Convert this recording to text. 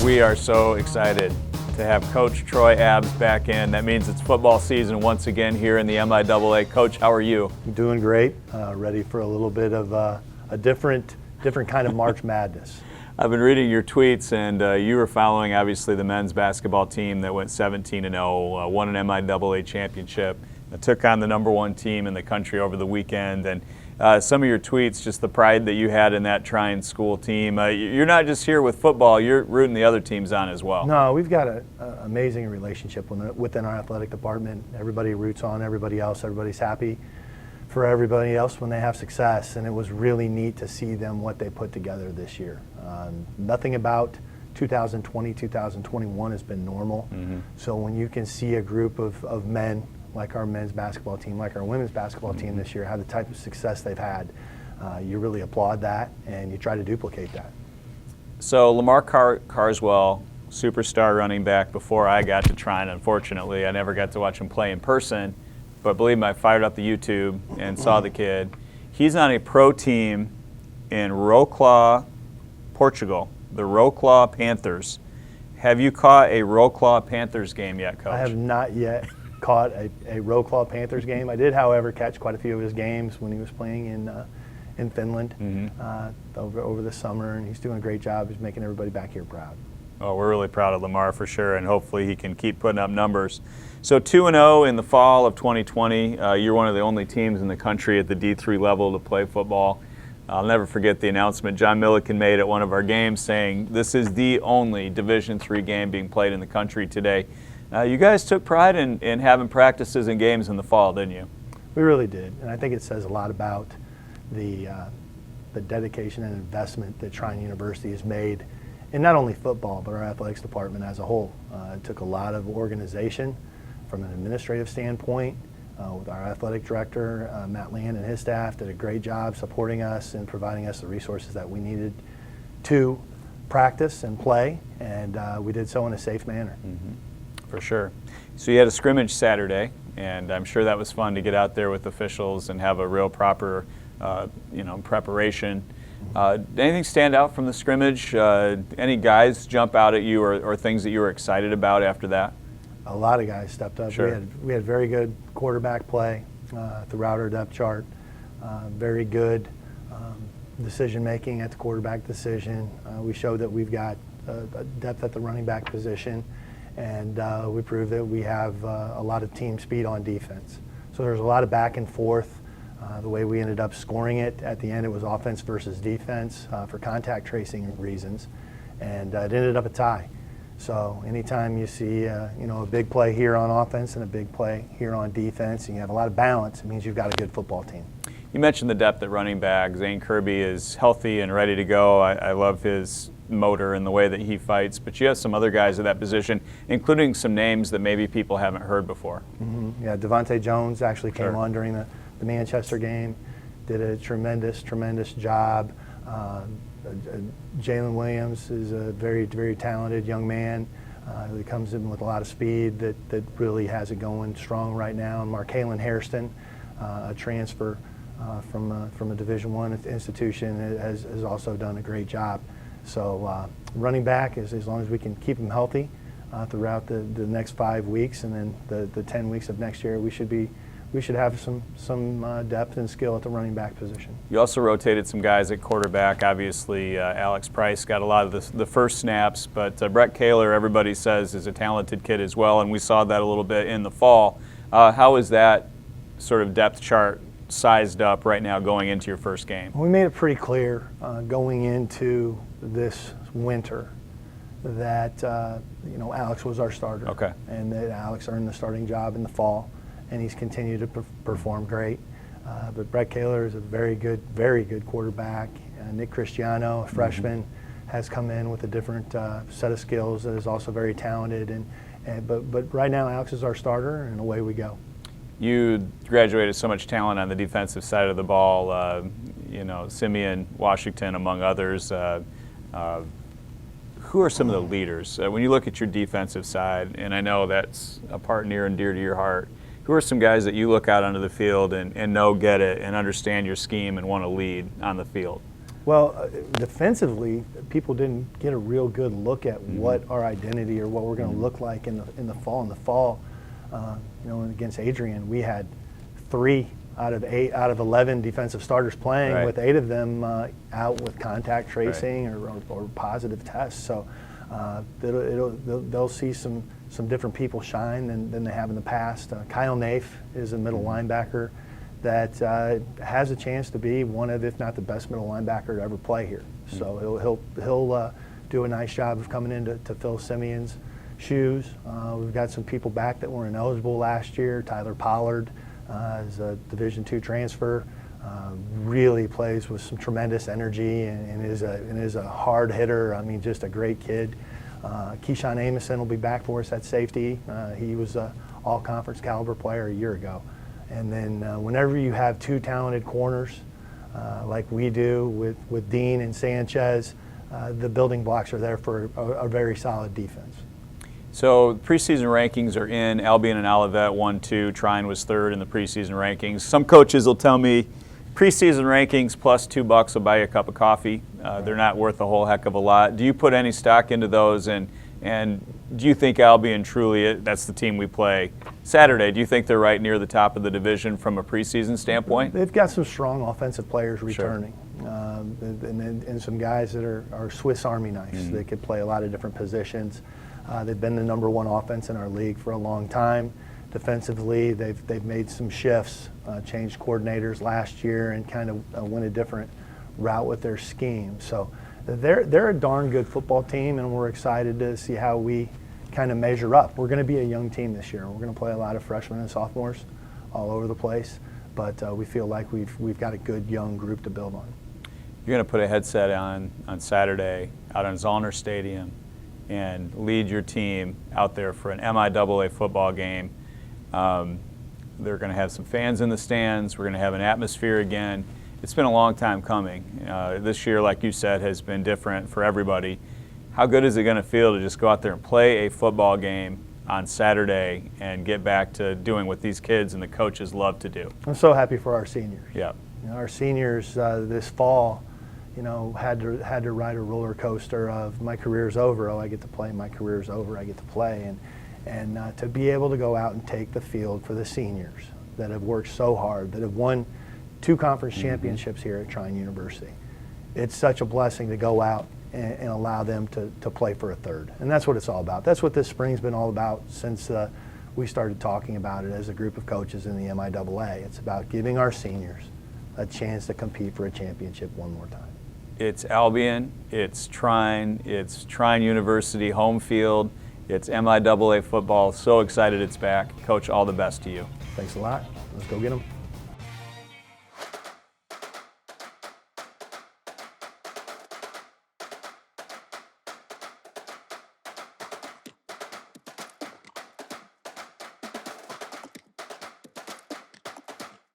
We are so excited to have Coach Troy Abbs back in. That means it's football season once again here in the MIAA. Coach, how are you? Doing great. Ready for a little bit of a different kind of March Madness. I've been reading your tweets, and you were following, obviously, the men's basketball team that went 17-0, won an MIAA championship, took on the #1 team in the country over the weekend. And some of your tweets, just the pride that you had in that Trine school team. You're not just here with football, you're rooting the other teams on as well. No, we've got an amazing relationship within our athletic department. Everybody roots on everybody else. Everybody's happy for everybody else when they have success, and it was really neat to see them, what they put together this year. Nothing about 2020, 2021 has been normal. Mm-hmm. So when you can see a group of men, like our men's basketball team, like our women's basketball team this year, have the type of success they've had, you really applaud that and you try to duplicate that. So Lamar Carswell, superstar running back before I got to Trine, unfortunately. I never got to watch him play in person, but believe me, I fired up the YouTube and saw the kid. He's on a pro team in Wrocław, Portugal, the Wrocław Panthers. Have you caught a Wrocław Panthers game yet, Coach? I have not yet caught a Wrocław Panthers game. I did, however, catch quite a few of his games when he was playing in Finland over the summer, and he's doing a great job. He's making everybody back here proud. Oh, we're really proud of Lamar for sure, and hopefully he can keep putting up numbers. So 2-0 in the fall of 2020. You're one of the only teams in the country at the D3 level to play football. I'll never forget the announcement John Milliken made at one of our games saying this is the only Division III game being played in the country today. You guys took pride in having practices and games in the fall, didn't you? We really did, and I think it says a lot about the dedication and investment that Trine University has made in not only football, but our athletics department as a whole. It took a lot of organization from an administrative standpoint. With our athletic director, Matt Land, and his staff did a great job supporting us and providing us the resources that we needed to practice and play, and we did so in a safe manner. Mm-hmm. For sure. So you had a scrimmage Saturday, and I'm sure that was fun to get out there with officials and have a real proper, preparation. Anything stand out from the scrimmage? Any guys jump out at you, or things that you were excited about after that? A lot of guys stepped up. Sure. We had very good quarterback play throughout our depth chart. Very good decision making at the quarterback position. We showed that we've got depth at the running back position, and we proved that we have a lot of team speed on defense. So there's a lot of back and forth. The way we ended up scoring it at the end, it was offense versus defense for contact tracing reasons, and it ended up a tie. So anytime you see a big play here on offense and a big play here on defense, and you have a lot of balance, it means you've got a good football team. You mentioned the depth at running back. Zane Kirby is healthy and ready to go. I love his motor and the way that he fights, but you have some other guys at that position, including some names that maybe people haven't heard before. Mm-hmm. Yeah, Devontae Jones actually came on during the Manchester game, did a tremendous job. Jalen Williams is a very, very talented young man. He comes in with a lot of speed that really has it going strong right now. And Markalen Hairston, a transfer from a Division I institution, has also done a great job. So running back, as long as we can keep him healthy throughout the next 5 weeks, and then the 10 weeks of next year, we should have some depth and skill at the running back position. You also rotated some guys at quarterback. Obviously, Alex Price got a lot of the first snaps, but Brett Kaler, everybody says, is a talented kid as well, and we saw that a little bit in the fall. How is that sort of depth chart sized up right now going into your first game? We made it pretty clear going into this winter that Alex was our starter, and that Alex earned the starting job in the fall, and he's continued to perform great. But Brett Kaler is a very good quarterback. Nick Cristiano, a freshman, has come in with a different set of skills that is also very talented. But right now, Alex is our starter, and away we go. You graduated so much talent on the defensive side of the ball. Simeon Washington, among others. Who are some of the leaders? When you look at your defensive side, and I know that's a part near and dear to your heart, who are some guys that you look out onto the field and know, get it, and understand your scheme and want to lead on the field? Well, defensively, people didn't get a real good look at what our identity or what we're going to look like in the fall. In the fall, against Adrian, we had 3 out of 11 defensive starters playing, right, with 8 of them out with contact tracing, right, or positive tests. So they'll see some different people shine than they have in the past. Kyle Nafe is a middle linebacker that has a chance to be one of, if not the best middle linebacker to ever play here. So he'll do a nice job of coming in to fill Simeon's shoes. We've got some people back that were ineligible last year. Tyler Pollard is a Division II transfer. Really plays with some tremendous energy and is a hard hitter. I mean, just a great kid. Keyshawn Amison will be back for us at safety. He was an all-conference caliber player a year ago. And then whenever you have 2 talented corners, like we do with Dean and Sanchez, the building blocks are there for a very solid defense. So preseason rankings are in. Albion and Olivet 1-2. Trine was 3rd in the preseason rankings. Some coaches will tell me preseason rankings plus $2 will buy you a cup of coffee. They're not worth a whole heck of a lot. Do you put any stock into those? And do you think Albion truly, that's the team we play Saturday, do you think they're right near the top of the division from a preseason standpoint? They've got some strong offensive players returning. Sure. And some guys that are Swiss Army knives. They could play a lot of different positions. They've been the #1 offense in our league for a long time. Defensively, they've made some shifts, changed coordinators last year, and kind of went a different route with their scheme. So they're a darn good football team, and we're excited to see how we kind of measure up. We're going to be a young team this year. We're going to play a lot of freshmen and sophomores all over the place, but we feel like we've got a good young group to build on. You're going to put a headset on Saturday out on Zollner Stadium and lead your team out there for an MIAA football game. They're going to have some fans in the stands. We're going to have an atmosphere again. It's been a long time coming. This year, like you said, has been different for everybody. How good is it going to feel to just go out there and play a football game on Saturday and get back to doing what these kids and the coaches love to do? I'm so happy for our seniors. Yeah. Our seniors this fall, had to ride a roller coaster of my career's over. Oh, I get to play. My career's over. I get to play. And to be able to go out and take the field for the seniors that have worked so hard, that have won 2 conference championships here at Trine University. It's such a blessing to go out and allow them to play for a 3rd. And that's what it's all about. That's what this spring's been all about since we started talking about it as a group of coaches in the MIAA. It's about giving our seniors a chance to compete for a championship one more time. It's Albion, it's Trine University home field, it's MIAA football. So excited it's back. Coach, all the best to you. Thanks a lot. Let's go get them.